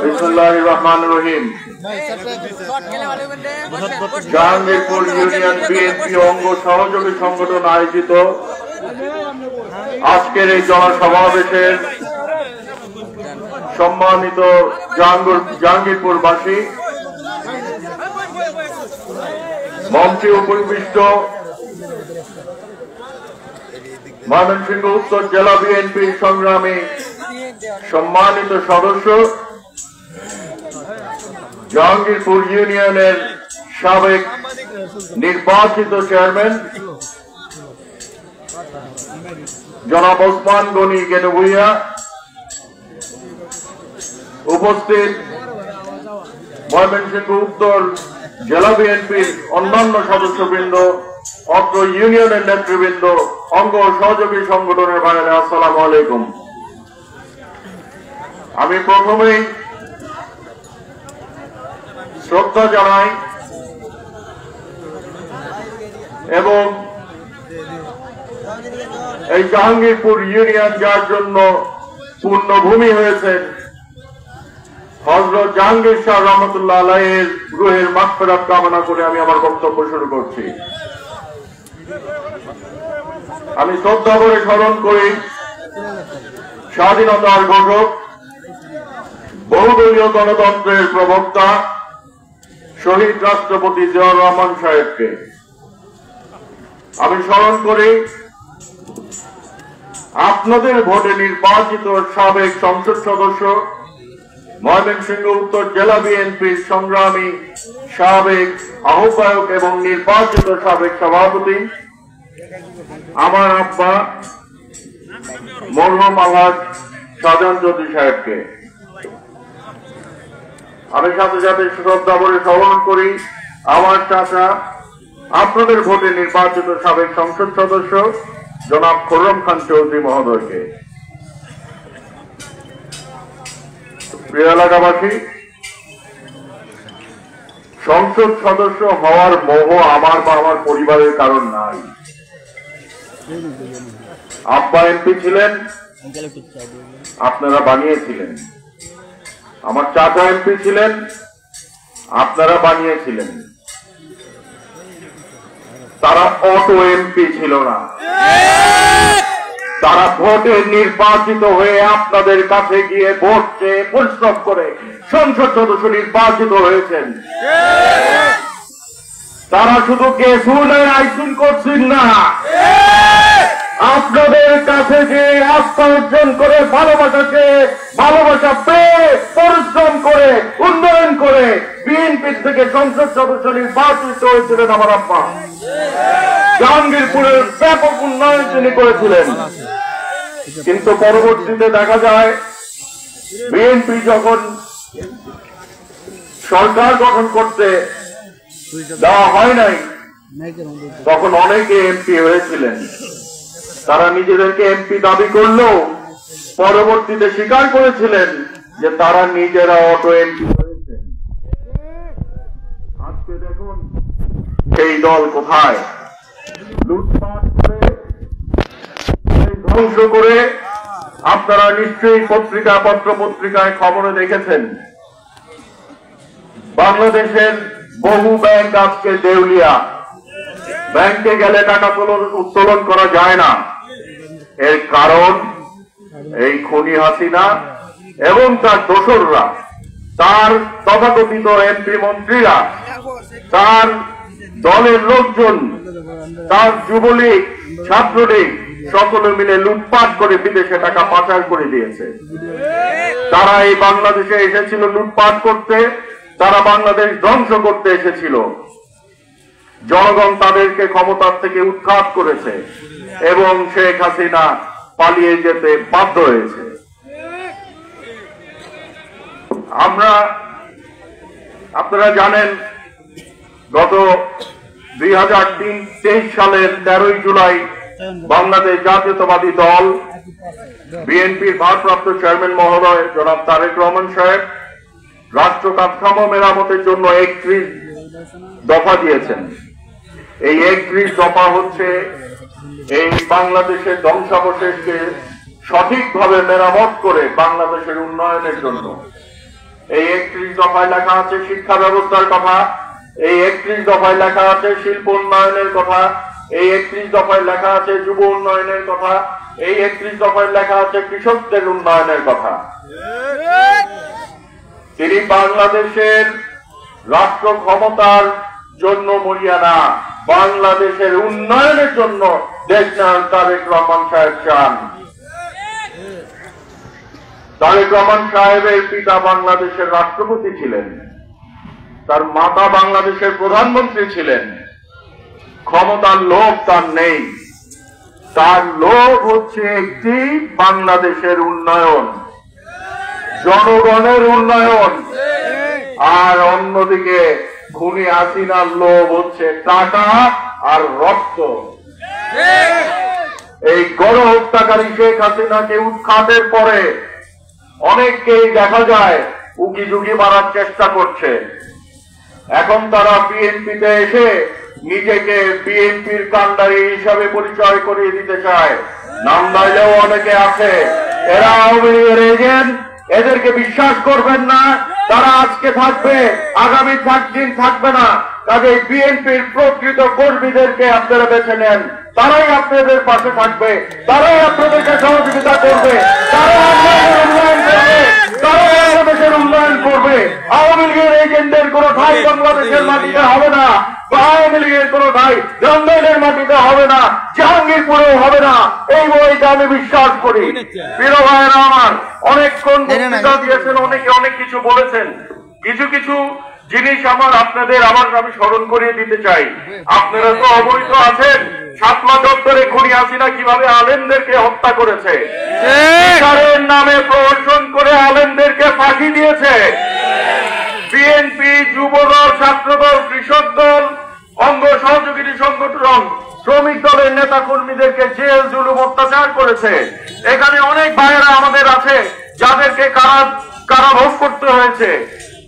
বিসমিল্লাহির রহমানির রহিম। Jahangirpur union BNP অঙ্গ সহযোগী সংগঠন আয়োজিত আজকের এই জনসমাবেশের সম্মানিত জাহাঙ্গীরপুরবাসী, মঞ্চে উপবিষ্ট ময়মনসিংহ উত্তর জেলা বিএনপির সংগ্রামী সম্মানিত সদস্য, জাহাঙ্গীরপুর ইউনিয়নের সাবেক নির্বাচিত চেয়ারম্যান জনাব ওসমান গনি গেনু ভূঁইয়া, উপস্থিত ময়মনসিংহ উত্তর জেলা বিএনপির অন্যান্য সদস্যবৃন্দ, অত্র ইউনিয়নের নেতৃবৃন্দ, অঙ্গ সহযোগী সংগঠনের ভাইয়েরা, আসসালামু আলাইকুম। আমি প্রথমেই শ্রদ্ধা জানাই এবং এই জাহাঙ্গীরপুর ইউনিয়ন যার জন্য পূর্ণভূমি হয়েছে হযরত জাহাঙ্গীর শাহ রহমতুল্লাহ আলাইহির রূহের মাগফিরাত কামনা করে আমি আমার বক্তব্য শুরু করছি। আমি শ্রদ্ধা করে স্মরণ করি স্বাধীনতার ঘোষক, বহুদলীয় গণতন্ত্রের প্রবক্তা শহীদ রাষ্ট্রপতি জিয়াউর রহমান সাহেবকে। আমি স্মরণ করি আপনাদের ভোটে নির্বাচিত সাবেক সংসদ সদস্য, ময়মনসিংহ উত্তর জেলা বিএনপির সংগ্রামী সাবেক আহ্বায়ক এবং নির্বাচিত সাবেক সভাপতি আমার আব্বা মরহুম আলহাজ শাহজাহান চৌধুরী সাহেবকে। আমি সাথে সাথে শ্রদ্ধা করে স্মরণ করি আমার চাচা, আপনাদের ভোটে নির্বাচিত সাবেক সংসদ সদস্য জনাব খোররম খান চৌধুরী মহোদয়কে। প্রিয় এলাকাবাসী, সংসদ সদস্য হওয়ার মোহ আমার বা আমার পরিবারের কারণ নাই। আব্বা এমপি ছিলেন, আপনারা বানিয়েছিলেন। আমার চাচা এমপি ছিলেন, আপনারা বানিয়েছিলেন। তারা অটো এমপি ছিল না, তারা ভোটে নির্বাচিত হয়ে আপনাদের কাছে গিয়ে ভোট চেয়ে পরিশ্রম করে সংসদ সদস্য নির্বাচিত হয়েছেন। তারা শুধু কেসুনের আইসুন করছেন না, আপনাদের কাছে যে আস্থা অর্জন করে ভালোবাসা পেয়ে পরিশ্রম করে উন্নয়ন করে বিএনপি থেকে সংসদ সদস্য নির্বাচিত হয়েছিলেন আমার আব্বা। জাহাঙ্গীরপুরের ব্যাপক উন্নয়ন তিনি করেছিলেন, কিন্তু পরবর্তীতে দেখা যায় বিএনপি যখন সরকার গঠন করতে দেওয়া হয় নাই, তখন অনেকে এমপি হয়েছিলেন। তারা নিজেদেরকে এমপি দাবি করলেও পরবর্তীতে স্বীকার করেছিলেন যে তারা নিজেরা অটো এমপি হয়েছেন। আজকে দেখুন সেই দল কোথায়, লুটপাট করে, ধ্বংস করে। আপনারা নিশ্চয়ই পত্রপত্রিকায় খবরে দেখেছেন বাংলাদেশের বহু ব্যাংক আজকে দেউলিয়া। ব্যাংকে গেলে টাকা উত্তোলন করা যায় না। এর কারণ এই খুনি হাসিনা এবং তার দোসররা, তার তথাকথিত এমপি মন্ত্রীরা, তার দলের লোকজন, তার যুবলীগ, ছাত্রলীগ সকলে মিলে লুটপাট করে বিদেশে টাকা পাচার করে দিয়েছে। তারা এই বাংলাদেশে এসেছিল লুটপাট করতে, তারা বাংলাদেশ ধ্বংস করতে এসেছিল। জনগণ তাদেরকে ক্ষমতার থেকে উৎখাত করেছে এবং শেখ হাসিনা পালিয়ে যেতে বাধ্য হয়েছে। আপনারা জানেন গত 2023 সালের 13 জুলাই বাংলাদেশ জাতীয়তাবাদী দল বিএনপির ভারপ্রাপ্ত চেয়ারম্যান মহোদয় জনাব তারেক রহমান সাহেব রাষ্ট্র কাঠামো মেরামতের জন্য 31 দফা দিয়েছেন। এই 31 দফা হচ্ছে এই বাংলাদেশের ধ্বংসাবশেষকে সঠিকভাবে মেরামত করে বাংলাদেশের উন্নয়নের জন্য। এই 31 দফায় লেখা আছে শিক্ষা ব্যবস্থার কথা, এই 31 দফায় লেখা আছে শিল্প উন্নয়নের কথা, এই 31 দফায় লেখা আছে যুব উন্নয়নের কথা, এই 31 দফায় লেখা আছে কৃষকদের উন্নয়নের কথা। তিনি বাংলাদেশের রাষ্ট্র ক্ষমতার জন্য মরিয়া না, বাংলাদেশের উন্নয়নের জন্য দেশনায়ক তারেক রহমান সাহেব চান। তারেক রহমান সাহেবের পিতা বাংলাদেশের রাষ্ট্রপতি ছিলেন, তার মাতা বাংলাদেশের প্রধানমন্ত্রী ছিলেন। ক্ষমতার লোভ তার নেই, তার লোভ হচ্ছে একটি বাংলাদেশের উন্নয়ন, জনগণের উন্নয়ন। আর অন্যদিকে খুনি হাসিনার লোভ হচ্ছে টাকা আর রক্ত। এই গণহত্যাকারী শেখ হাসিনাকে উৎখাতের পরে অনেককেই দেখা যায় উকি ঝুঁকি মারার চেষ্টা করছে। এখন তারা বিএনপিতে এসে নিজেকে বিএনপির কাণ্ডারি হিসাবে পরিচয় করিয়ে দিতে চায়। নাম নাইলেও অনেকে আছে, এরা আওয়ামী লীগের এজেন্ট। এদেরকে বিশ্বাস করবেন না, তারা আজকে থাকবে, আগামী দিন থাকবে না। কাজে বিএনপির প্রকৃত কর্মীদেরকে আপনারা বেছে নেন, তারাই আপনাদের পাশে থাকবে, তারাই আপনাদেরকে সহযোগিতা করবে, তারাই বাংলাদেশের উন্নয়ন করবে। আওয়ামী লীগের এজেন্টদের কোন ঠাই বাংলাদেশের মাটিতে হবে না, আওয়ামী লীগের কোন ঠাই জঙ্গলের মাটিতে হবে না, জাহাঙ্গীরপুরেও হবে না, এই বইটা আমি বিশ্বাস করি। প্রিয় ভাইয়েরা আমার, অনেকক্ষণ বক্তৃতা দিয়েছেন, অনেকে অনেক কিছু বলেছেন। কিছু কিছু জিনিস আপনাদের আমি স্মরণ করিয়ে দিতে চাই। আপনারা তো অবহিত আছেন শাপলা চত্বরে খুনি হাসিনা কিভাবে আলেমদেরকে হত্যা করেছে, বিচারের নামে প্রহসন করে আলেমদেরকে ফাঁসি দিয়েছে। বিএনপি, যুবদল, ছাত্রদল, কৃষক দল, অঙ্গ সহযোগী সংগঠন, শ্রমিক দলের নেতা কর্মীদেরকে জেল জুলুম অত্যাচার করেছে। এখানে অনেক ভাইয়েরা আমাদের আছে যাদেরকে কারাভোগ করতে হয়েছে।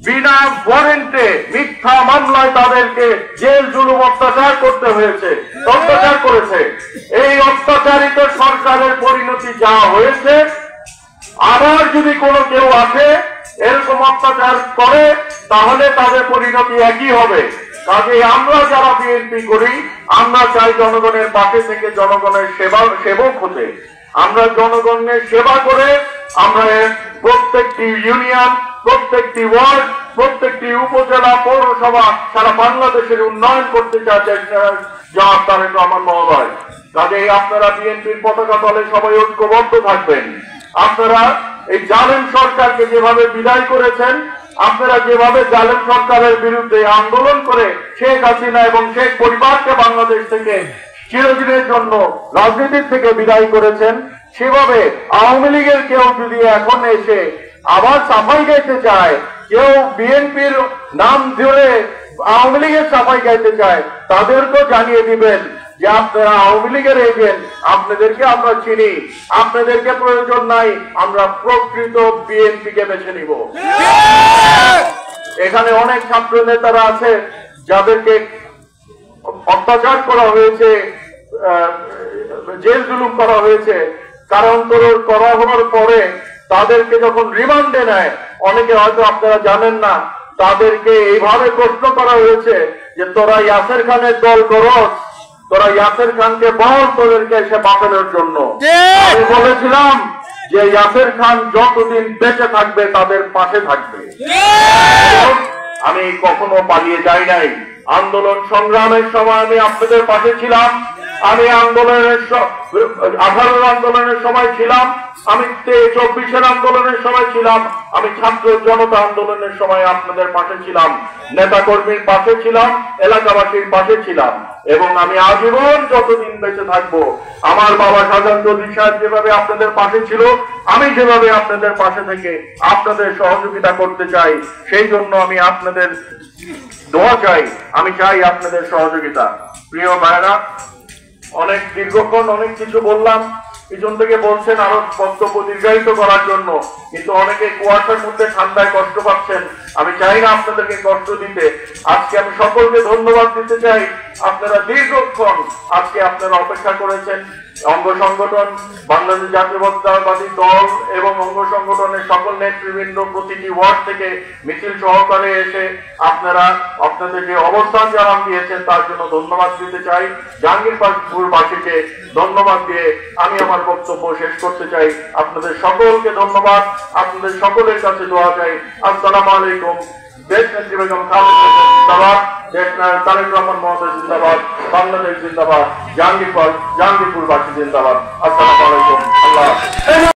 বিনা ওয়ারেন্টে মিথ্যা মামলায় তাদেরকে জেল জুলুম অত্যাচার করতে হয়েছে, অত্যাচার করেছে। এই অত্যাচারিত সরকারের পরিণতি যা হয়েছে, আবার যদি কোনো কেউ আসে এরকম অত্যাচার করে, তাহলে তাদের পরিণতি একই হবে। কাজে আমরা যারা বিএনপি করি, আমরা চাই জনগণের পাশে থেকে জনগণের সেবক হতে। আমরা জনগণের সেবা করে আমরা প্রত্যেকটি ইউনিয়ন, প্রত্যেকটি ওয়ার্ড, প্রত্যেকটি উপজেলা, পৌরসভা সারা বাংলাদেশের উন্নয়ন করতে চায় জনাব তারেক রহমান মহোদয়। কাজেই আপনারা বিএনপির পতাকা তলে সবাই ঐক্যবদ্ধ থাকবেন। আপনারা এই জালেম সরকারকে যেভাবে বিদায় করেছেন, আপনারা যেভাবে জালেম সরকারের বিরুদ্ধে আন্দোলন করে শেখ হাসিনা এবং শেখ পরিবারকে বাংলাদেশ থেকে চিরদিনের জন্য রাজনীতির থেকে বিদায় করেছেন, সেভাবে আওয়ামী লীগের কেউ যদি এখন এসে আবার সাফাই গাইতে চায়, কেউ বিএনপির নাম ধরে আওয়ামী লীগের সাফাই গাইতে চায়, তাদেরকেও জানিয়ে দিবেন যে আপনারা আওয়ামী লীগের এজেন্ট, আপনাদেরকে আমরা চিনি, আপনাদেরকে প্রয়োজন নাই, আমরা প্রকৃত বিএনপিকে বেছে নিব। এখানে অনেক ছাত্র নেতারা আছে যাদেরকে অত্যাচার করা হয়েছে, জেল জুলুম করা হয়েছে, কারান্তর করা হওয়ার পরে তাদেরকে যখন রিমান্ডে নেয়, অনেকে হয়তো আপনারা জানেন না, তাদেরকে এইভাবে প্রশ্ন করা হয়েছে যে তোরা ইয়াসের খানের দল করস, তোরা ইয়াসের খানকে বল তোদেরকে এসে বাঁচানোর জন্য। আমি বলেছিলাম যে ইয়াসের খান যতদিন বেঁচে থাকবে তাদের পাশে থাকবে। আমি কখনো পালিয়ে যাই নাই। আন্দোলন সংগ্রামের সময় আমি আপনাদের পাশে ছিলাম, আমি আন্দোলনের 18 আন্দোলনের সময় ছিলাম, আমি 24 আন্দোলনের সময় ছিলাম, আমি ছাত্র জনতা আন্দোলনের সময় আপনাদের পাশে ছিলাম, নেতা কর্মীর পাশে ছিলাম, এলাকাবাসীর পাশে ছিলাম, এবং আমি আজীবন যতদিন বেঁচে থাকবো আমার বাবা শাহজাহান চৌধুরী সাহেব যেভাবে আপনাদের পাশে ছিল, আমি যেভাবে আপনাদের পাশে থেকে আপনাদের সহযোগিতা করতে চাই। সেই জন্য আমি আপনাদের দোয়া চাই, আমি চাই আপনাদের সহযোগিতা। প্রিয় ভাইরা, অনেক দীর্ঘক্ষণ অনেক কিছু বললাম, পিছন থেকে বলছেন আরো বক্তব্য দীর্ঘায়িত করার জন্য, কিন্তু অনেকে কুয়াশার মধ্যে ঠান্ডায় কষ্ট পাচ্ছেন। আমি চাই না আপনাদেরকে কষ্ট দিতে। আজকে আমি সকলকে ধন্যবাদ দিতে চাই। আপনারা দীর্ঘক্ষণ আজকে আপনারা অপেক্ষা করেছেন। অঙ্গ সংগঠন, বাংলাদেশ জাতীয়তাবাদী দল এবং অঙ্গ সংগঠনের সকল নেতৃবৃন্দ প্রতিটি ওয়ার্ড থেকে মিছিল সহকারে এসে আপনারা আপনাদের যে অবস্থান জানান দিয়েছেন তার জন্য ধন্যবাদ দিতে চাই। জাহাঙ্গীরপুরবাসীকে ধন্যবাদ দিয়ে আমি আমার বক্তব্য শেষ করতে চাই। আপনাদের সকলকে ধন্যবাদ, আপনাদের সকলের কাছে দোয়া চাই। আসসালামু আলাইকুম। দেশ নেত্রী বেগম খালেদা জিন্দাবাদ, দেশ নায়ক তারেক রহমান মহোদয় জিন্দাবাদ, বাংলাদেশ জিন্দাবাদ, জাহাঙ্গীরপুরবাসী জিন্দাবাদ। আসসালামু আলাইকুম। আল্লাহ